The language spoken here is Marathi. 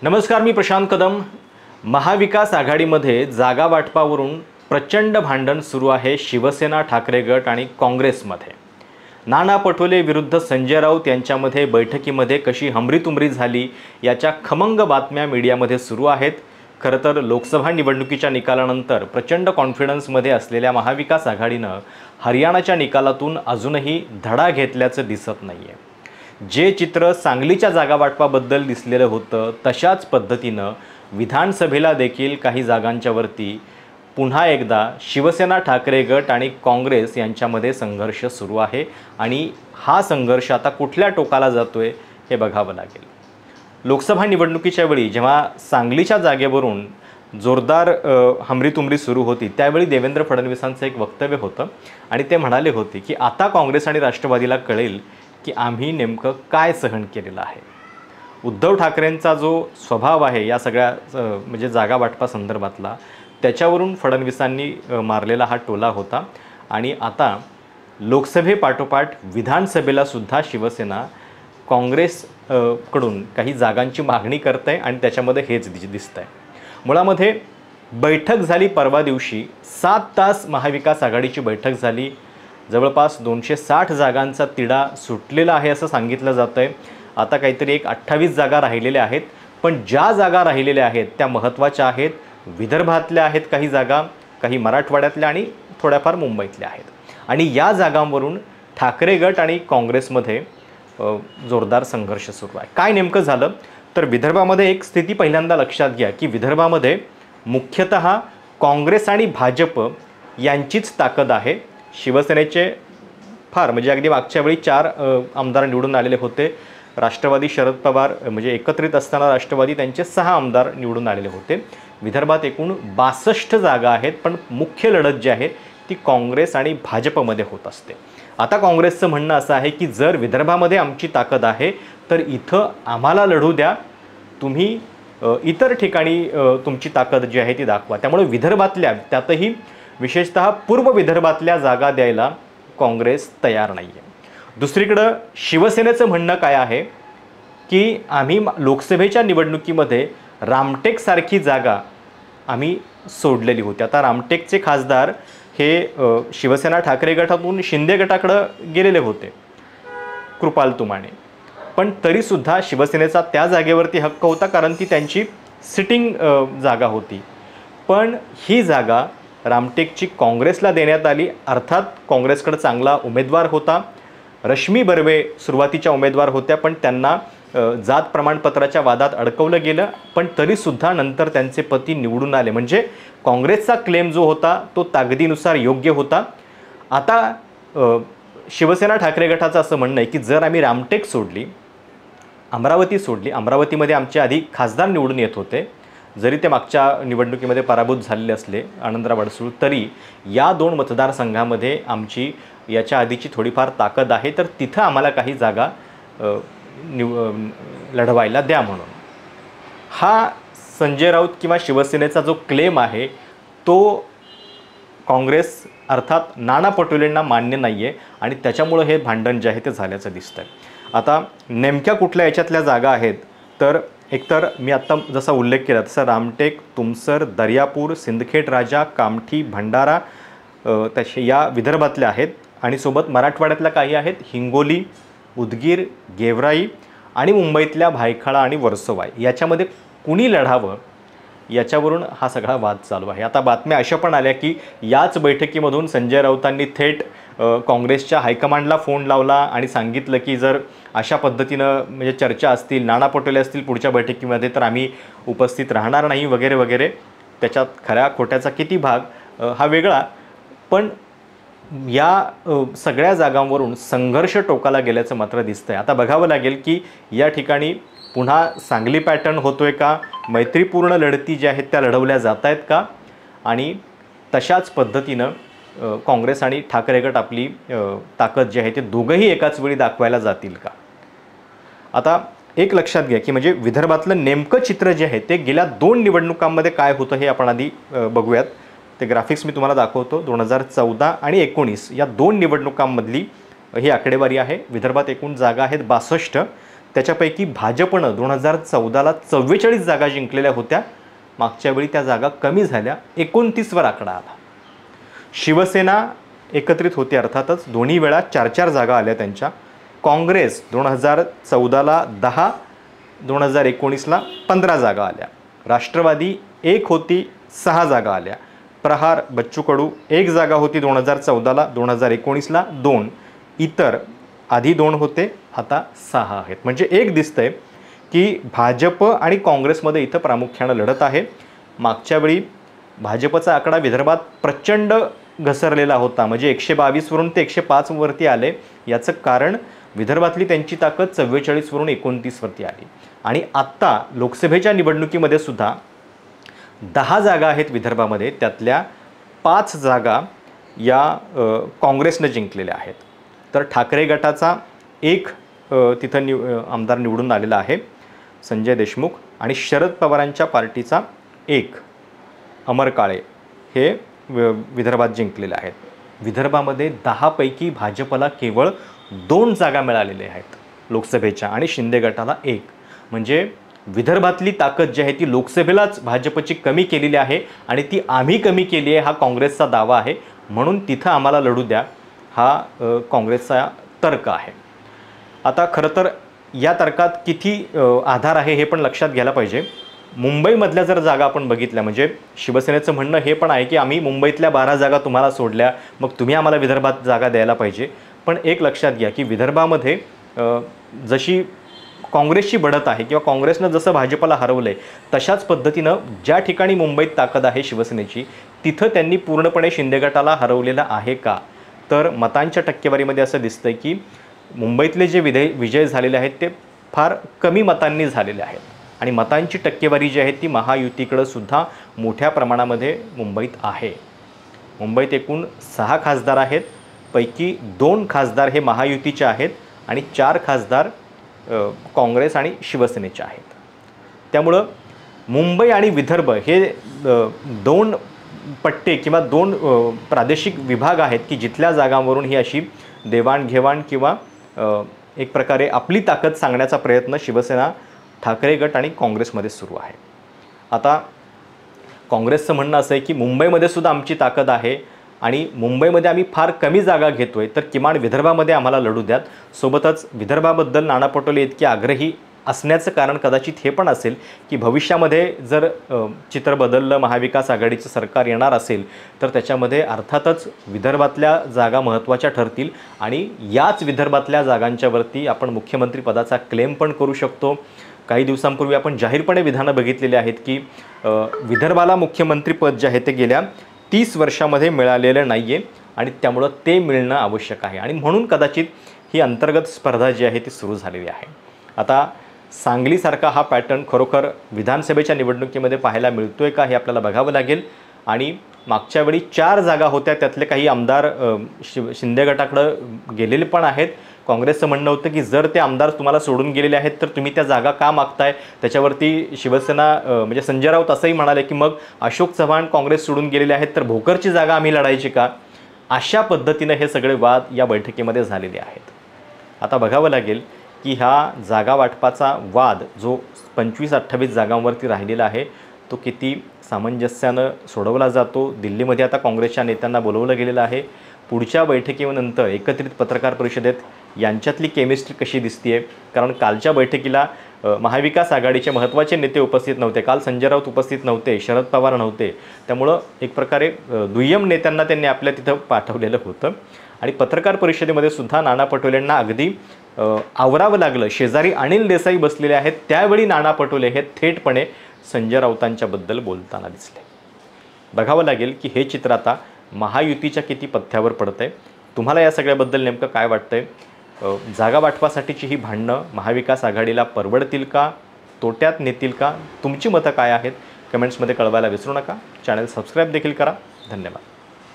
नमस्कार, मी प्रशांत कदम। महाविकास आघाडीमध्ये जागा वाटपावरून प्रचंड भांडण सुरू आहे शिवसेना, ठाकरे गट आणि काँग्रेसमध्ये। नाना पटोले विरुद्ध संजय राऊत यांच्यामध्ये बैठकीमध्ये कशी हमरीतुमरी झाली याच्या खमंग बातम्या मीडियामध्ये सुरू आहेत। खरं तर लोकसभा निवडणुकीच्या निकालानंतर प्रचंड कॉन्फिडन्समध्ये असलेल्या महाविकास आघाडीनं हरियाणाच्या निकालातून अजूनही धडा घेतल्याचं दिसत नाहीये। जे चित्र सांगलीच्या जागा वाटपाबद्दल दिसलेलं होतं तशाच पद्धतीनं विधानसभेला देखील काही जागांच्यावरती पुन्हा एकदा शिवसेना, ठाकरे गट आणि काँग्रेस यांच्यामध्ये संघर्ष सुरू आहे आणि हा संघर्ष आता कुठल्या टोकाला जातोय हे बघावं लागेल। लोकसभा निवडणुकीच्या वेळी जेव्हा सांगलीच्या जागेवरून जोरदार हमरीतुमरी सुरू होती त्यावेळी देवेंद्र फडणवीसांचं एक वक्तव्य होतं आणि ते म्हणाले होते की आता काँग्रेस आणि राष्ट्रवादीला कळेल की आम्ही नेमकं काय सहन केलेलं आहे। उद्धव ठाकरेंचा जो स्वभाव आहे या सगळ्या म्हणजे जागा वाटपा संदर्भातला त्याच्यावरून फडणवीसांनी मारलेला हा टोला होता आणि आता लोकसभेपाठोपाठ विधानसभेला सुद्धा शिवसेना काँग्रेस कडून काही जागांची मागणी करते आणि त्याच्यामध्ये हेच दिसतंय। मुळामध्ये बैठक झाली परवा दिवशी 7 तास महाविकास आघाडीची बैठक झाली। जवळपास 260 जागांचा तिढा सुटलेला आहे असं सांगितलं जातंय। आता काहीतरी 28 जागा राहिलेल्या आहेत, पण ज्या जागा राहिलेल्या आहेत त्या महत्त्वाच्या आहेत। विदर्भातल्या आहेत काही जागा, काही मराठवाड्यातल्या आणि थोड्याफार मुंबईतल्या आहेत आणि या जागांवरून ठाकरे गट आणि काँग्रेसमध्ये जोरदार संघर्ष सुरू आहे। काय नेमकं झालं तर विदर्भामध्ये एक स्थिती पहिल्यांदा लक्षात घ्या की विदर्भामध्ये मुख्यतः काँग्रेस आणि भाजप यांचीच ताकद आहे। शिवसेनेचे फार म्हणजे अगदी मागच्या वेळी 4 आमदार निवडून आलेले होते। राष्ट्रवादी शरद पवार म्हणजे एकत्रित असताना राष्ट्रवादी त्यांचे 6 आमदार निवडून आलेले होते। विदर्भात एकूण 62 जागा आहेत, पण मुख्य लढत जी आहे ती काँग्रेस आणि भाजपमध्ये होत असते। आता काँग्रेसचं म्हणणं असं आहे की जर विदर्भामध्ये आमची ताकद आहे तर इथं आम्हाला लढू द्या, तुम्ही इतर ठिकाणी तुमची ताकद जी आहे ती दाखवा। त्यामुळे विदर्भातल्या त्यातही विशेषतः पूर्व विदर्भातल्या जागा द्यायला काँग्रेस तयार नाही आहे। दुसरीकडं शिवसेनेचं म्हणणं काय आहे की आम्ही लोकसभेच्या निवडणुकीमध्ये रामटेकसारखी जागा आम्ही सोडलेली होती। आता रामटेकचे खासदार हे शिवसेना ठाकरे गटातून शिंदे गटाकडे गेलेले होते, कृपाल तुमाने, पण तरीसुद्धा शिवसेनेचा त्या जागेवरती हक्क होता कारण ती त्यांची सिटिंग जागा होती। पण ही जागा रामटेकची काँग्रेसला देण्यात आली। अर्थात काँग्रेसकडे चांगला उमेदवार होता, रश्मी बर्वे सुरुवातीच्या उमेदवार होत्या, पण त्यांना जात प्रमाणपत्राच्या वादात अडकवलं गेलं, पण तरीसुद्धा नंतर त्यांचे पती निवडून आले। म्हणजे काँग्रेसचा क्लेम जो होता तो ताकदीनुसार योग्य होता। आता शिवसेना ठाकरे गटाचं असं म्हणणं आहे की जर आम्ही रामटेक सोडली, अमरावती सोडली, अमरावतीमध्ये आमचे आधी खासदार निवडून येत होते, जरी ते मागच्या निवडणुकीमध्ये पराभूत झालेले असले आनंदराव अडसूळ, तरी या 2 मतदारसंघामध्ये आमची याच्या आधीची थोडीफार ताकद आहे, तर तिथं आम्हाला काही जागा लढवायला द्या म्हणून। हा संजय राऊत किंवा शिवसेनेचा जो क्लेम आहे तो काँग्रेस अर्थात नाना पटोलेंना मान्य नाही आहे आणि त्याच्यामुळं हे भांडण जे आहे ते झाल्याचं दिसतंय। आता नेमक्या कुठल्या याच्यातल्या जागा आहेत तर एकतर मी आत्ता जसा उल्लेख केला तसं रामटेक, तुमसर, दर्यापूर, सिंदखेड राजा, कामठी, भंडारा तसे या विदर्भातल्या आहेत आणि सोबत मराठवाड्यातल्या काही आहेत, हिंगोली, उदगीर, गेवराई आणि मुंबईतल्या भायखळा आणि वर्सोवा। याच्यामध्ये कुणी लढावं याच्यावरून हा सगळा वाद चालू आहे। आता बातम्या अशा पण आल्या की याच बैठकीमधून संजय राऊतांनी थेट काँग्रेसच्या हायकमांडला फोन लावला आणि सांगितलं की जर अशा पद्धतीनं म्हणजे चर्चा असतील, नाना पटोले असतील पुढच्या बैठकीमध्ये तर आम्ही उपस्थित राहणार नाही वगैरे वगैरे। त्याच्यात खऱ्या खोट्याचा किती भाग हा वेगळा, पण या सगळ्या जागांवरून संघर्ष टोकाला गेल्याचं मात्र दिसतंय। आता बघावं लागेल की या ठिकाणी पुन्हा सांगली पॅटर्न होतोय का, मैत्रीपूर्ण लढती ज्या आहेत त्या लढवल्या जात आहेत का आणि तशाच पद्धतीनं काँग्रेस आणि ठाकरे गट आपली ताकद जी आहे ते दोघंही एकाच वेळी दाखवायला जातील का। आता एक लक्षात घ्या की म्हणजे विदर्भातलं नेमकं चित्र जे आहे ते गेल्या 2 निवडणुकांमध्ये काय होतं हे आपण आधी बघूयात। ते ग्राफिक्स मी तुम्हाला दाखवतो। 2014 आणि 19 या 2 निवडणुकांमधली ही आकडेवारी आहे। विदर्भात एकूण जागा आहेत 62, त्याच्यापैकी भाजपनं 2014ला 44 जागा जिंकलेल्या होत्या. मागच्या वेळी त्या जागा कमी झाल्या, 29वर आकडा आला. शिवसेना एकत्रित होती अर्थातच, दोन्ही वेळा 4-4 जागा आल्या त्यांच्या. काँग्रेस 2014ला 10, 2019ला 15 जागा आल्या. राष्ट्रवादी एक होती, 6 जागा आल्या. प्रहार बच्चू कडू एक जागा होती 2014ला, 2019ला 2. इतर आधी 2 होते, आता 6 आहेत. म्हणजे एक दिसतंय की भाजप आणि काँग्रेसमध्ये इथं प्रामुख्यानं लढत आहे. मागच्या वेळी भाजपचा आकडा विदर्भात प्रचंड घसरलेला होता, म्हणजे 122 वरून ते 105 वरती आले. याचं कारण विदर्भातली त्यांची ताकद 44 वरून 29 वरती आली. आणि आत्ता लोकसभेच्या निवडणुकीमध्ये सुद्धा 10 जागा आहेत विदर्भामध्ये, त्यातल्या 5 जागा या काँग्रेसनं जिंकलेल्या आहेत. तर ठाकरे गटाचा एक तिथं आमदार निवडून आलेला आहे, संजय देशमुख, आणि शरद पवारांच्या पार्टीचा एक, अमर काळे, हे विदर्भात जिंकलेले आहेत. विदर्भामध्ये 10 पैकी भाजपला केवळ 2 जागा मिळालेल्या आहेत लोकसभेच्या, आणि शिंदे गटाला 1. म्हणजे विदर्भातली ताकद जी आहे ती लोकसभेलाच भाजपची कमी केलेली आहे, आणि ती आम्ही कमी केली आहे हा काँग्रेसचा दावा आहे. म्हणून तिथं आम्हाला लढू द्या, हा काँग्रेसचा तर्क आहे. आता खरं तर या तर्कात किती आधार आहे हे पण लक्षात घ्यायला पाहिजे. मुंबईमधल्या जर जागा आपण बघितल्या, म्हणजे शिवसेनेचं म्हणणं हे पण आहे की आम्ही मुंबईतल्या 12 जागा तुम्हाला सोडल्या, मग तुम्ही आम्हाला विदर्भात जागा द्यायला पाहिजे. पण एक लक्षात घ्या की विदर्भामध्ये जशी काँग्रेसची बढत आहे किंवा काँग्रेसनं जसं भाजपला हरवलं आहे, तशाच पद्धतीनं ज्या ठिकाणी मुंबईत ताकद आहे शिवसेनेची, तिथं त्यांनी पूर्णपणे शिंदे गटाला हरवलेलं आहे का? तर मतांच्या टक्केवारीमध्ये असं दिसतंय की मुंबईतले जे विजय झालेले आहेत ते फार कमी मतांनी झालेले आहेत, आणि मतांची टक्केवारी जी आहे ती महायुतीकडं सुद्धा मोठ्या प्रमाणामध्ये मुंबईत आहे. मुंबईत एकूण 6 खासदार आहेत, पैकी 2 खासदार हे महायुतीचे आहेत आणि 4 खासदार काँग्रेस आणि शिवसेनेचे आहेत. त्यामुळं मुंबई आणि विदर्भ हे 2 पट्टे किंवा 2 प्रादेशिक विभाग आहेत की जिथल्या जागांवरून ही अशी देवाणघेवाण किंवा एक प्रकारे आपली ताकद सांगण्याचा प्रयत्न शिवसेना, ठाकरे गट आणि काँग्रेसमध्ये सुरू आहे. आता काँग्रेसचं म्हणणं असं आहे की मुंबईमध्ये सुद्धा आमची ताकद आहे आणि मुंबईमध्ये आम्ही फार कमी जागा घेतोय, तर किमान विदर्भामध्ये आम्हाला लढू द्यात. सोबतच विदर्भाबद्दल नाना पटोले इतके आग्रही असण्याचं कारण कदाचित हे पण असेल की भविष्यामध्ये जर चित्र बदललं, महाविकास आघाडीचं सरकार येणार असेल, तर त्याच्यामध्ये अर्थातच विदर्भातल्या जागा महत्त्वाच्या ठरतील आणि याच विदर्भातल्या जागांच्यावरती आपण मुख्यमंत्रीपदाचा क्लेम पण करू शकतो. काही दिवसांपूर्वी आपण जाहीरपणे विधानं बघितलेली आहेत की विदर्भाला मुख्यमंत्रीपद जे आहे ते गेल्या 30 वर्षामध्ये मिळालेलं नाही आहे आणि त्यामुळं ते मिळणं आवश्यक आहे, आणि म्हणून कदाचित ही अंतर्गत स्पर्धा जी आहे ती सुरू झालेली आहे. आता सांगलीसारखा हा पॅटर्न खरोखर विधानसभेच्या निवडणुकीमध्ये पाहायला मिळतोय का हे आपल्याला बघावं लागेल. आणि मागच्या वेळी 4 जागा होत्या, त्यातले काही आमदार शिंदे गटाकडं गेलेले पण आहेत. काँग्रेसचं म्हणणं होतं की जर ते आमदार तुम्हाला सोडून गेलेले आहेत तर तुम्ही त्या जागा का मागताय. त्याच्यावरती शिवसेना म्हणजे संजय राऊत असंही म्हणाले की मग अशोक चव्हाण काँग्रेस सोडून गेलेले आहेत तर भोकरची जागा आम्ही लढायची का. अशा पद्धतीनं हे सगळे वाद या बैठकीमध्ये झालेले आहेत. आता बघावं लागेल की हा जागा वाटपाचा वाद जो 25-28 जागांवरती राहिलेला आहे तो किती सामंजस्यानं सोडवला जातो. दिल्लीमध्ये आता काँग्रेसच्या नेत्यांना बोलवलं गेलेलं आहे. पुढच्या बैठकीनंतर एकत्रित पत्रकार परिषदेत यांच्यातली केमिस्ट्री कशी दिसते, कारण कालच्या बैठकीला महाविकास आघाडीचे महत्त्वाचे नेते उपस्थित नव्हते. काल संजय राऊत उपस्थित नव्हते, शरद पवार नव्हते, त्यामुळं एक प्रकारे दुय्यम नेत्यांना त्यांनी आपल्या तिथं पाठवलेलं होतं. आणि पत्रकार परिषदेमध्ये सुद्धा नाना पटोलेंना अगदी आवरावं लागलं. शेजारी अनिल देसाई बसलेले आहेत, त्यावेळी नाना पटोले हे थेटपणे संजय राऊतांच्याबद्दल बोलताना दिसले. बघावं लागेल की हे चित्र आता महायुतीच्या किती पथ्यावर पडतंय. तुम्हाला या सगळ्याबद्दल नेमकं काय वाटतंय? जागा वाटपासाठीची ही भांडणं महाविकास आघाडीला परवडतील का, तोट्यात नेतील का? तुमची मतं काय आहेत कमेंट्समध्ये कळवायला विसरू नका. चॅनल सबस्क्राईब देखील करा. धन्यवाद.